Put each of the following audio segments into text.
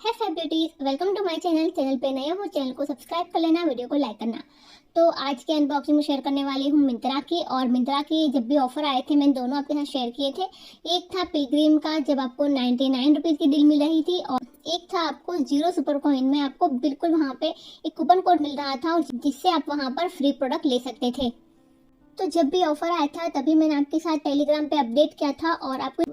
है beauties, welcome to my channel पे नए हो चैनल को सब्सक्राइब कर लेना, वीडियो को लाइक करना। तो आज के अनबॉक्सिंग में शेयर करने वाली हूँ मिंत्रा की। और मिंत्रा की जब भी ऑफर आए थे मैंने दोनों आपके साथ शेयर किए थे। एक था पिलग्रिम का जब आपको 99 रुपीज़ की डील मिल रही थी, और एक था आपको 0 सुपर कॉइन में आपको बिल्कुल वहाँ पे एक कूपन कोड मिल रहा था जिससे आप वहाँ पर फ्री प्रोडक्ट ले सकते थे। तो जब भी ऑफर आया था तभी मैंने आपके साथ टेलीग्राम पे अपडेट किया था, और आपको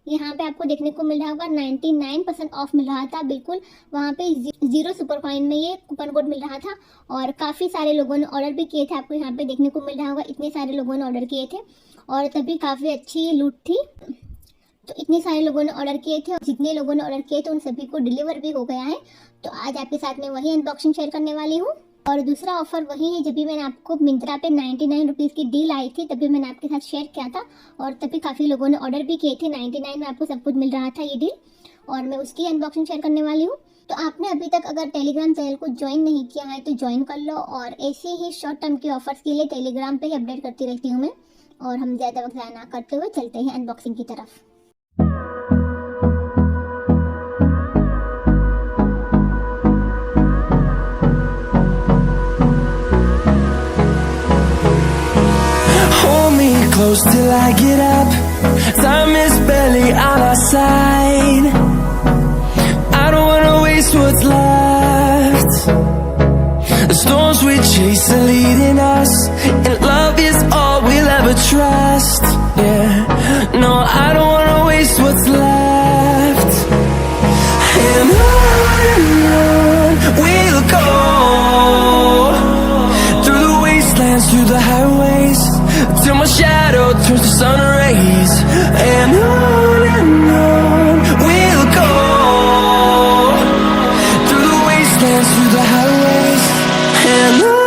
यहाँ पे आपको देखने को मिल रहा होगा 99% ऑफ मिल रहा था। बिल्कुल वहाँ पे 0 सुपर कॉइन में ये कूपन कोड मिल रहा था, और काफ़ी सारे लोगों ने ऑर्डर भी किए थे। आपको यहाँ पे देखने को मिल रहा होगा इतने सारे लोगों ने ऑर्डर किए थे, और तभी काफ़ी अच्छी लूट थी। तो इतने सारे लोगों ने ऑर्डर किए थे, और जितने लोगों ने ऑर्डर किए थे उन सभी को डिलीवर भी हो गया है। तो आज आपके साथ में वही अनबॉक्सिंग शेयर करने वाली हूँ। और दूसरा ऑफर वही है जब भी मैंने आपको मिंत्रा पे 99 रुपीज़ की डील आई थी तभी मैंने आपके साथ शेयर किया था, और तभी काफ़ी लोगों ने ऑर्डर भी किए थे। 99 में आपको सब कुछ मिल रहा था ये डील, और मैं उसकी अनबॉक्सिंग शेयर करने वाली हूँ। तो आपने अभी तक अगर टेलीग्राम चैनल को ज्वाइन नहीं किया है तो ज्वाइन कर लो, और ऐसे ही शॉर्ट टर्म के ऑफर्स के लिए टेलीग्राम पर ही अपडेट करती रहती हूँ मैं। और हम ज़्यादा वक्त ज़ाया ना करते हुए चलते हैं अनबॉक्सिंग की तरफ। Close till I get up. Time is barely on our side. I don't wanna waste what's left. The storms we chase are leading us, and love is all we'll ever trust. Yeah, no, I don't wanna waste what's left. And on we'll go, through the wastelands, through the highways, till my shadow turns to sun rays. And on we'll go, through the wastelands, through the highways. And on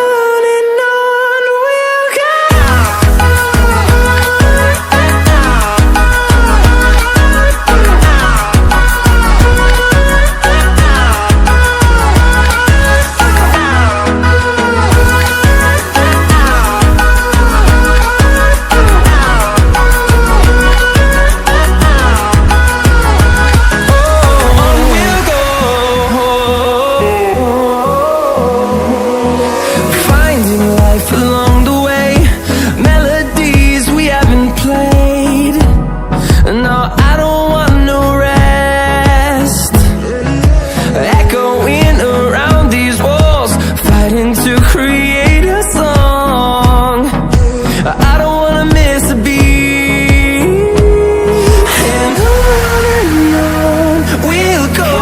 we'll go.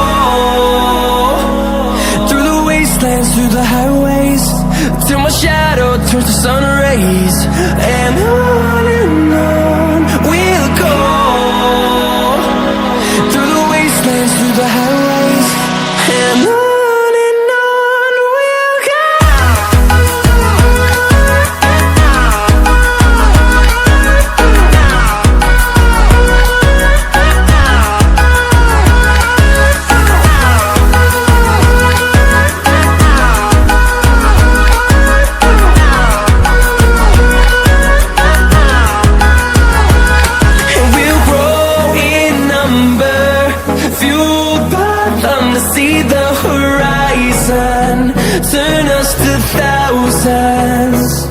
Through the highways, till my shadow turns to sun rays. And on we'll go, through the wastelands, through the highways. And on we'll go. See the horizon, turn us to thousands,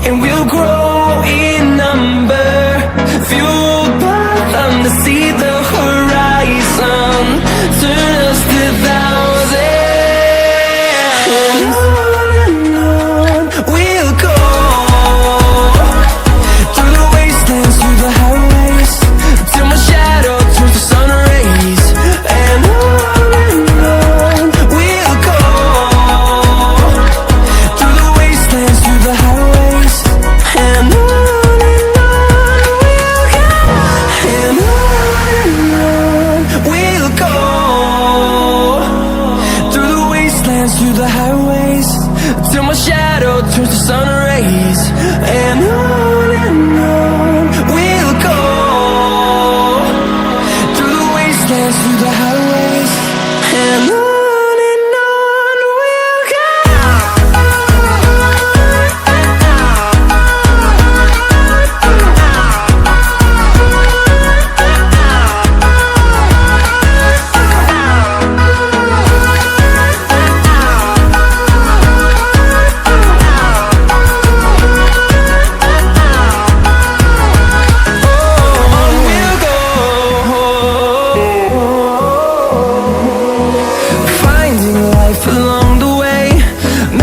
and we'll grow in number, fueled by them to see the horizon, turn us to thousands. And on we'll go, through the wastelands, through the highways, till my shadow turns to sun rays. And through the highways, till my shadow turns to sun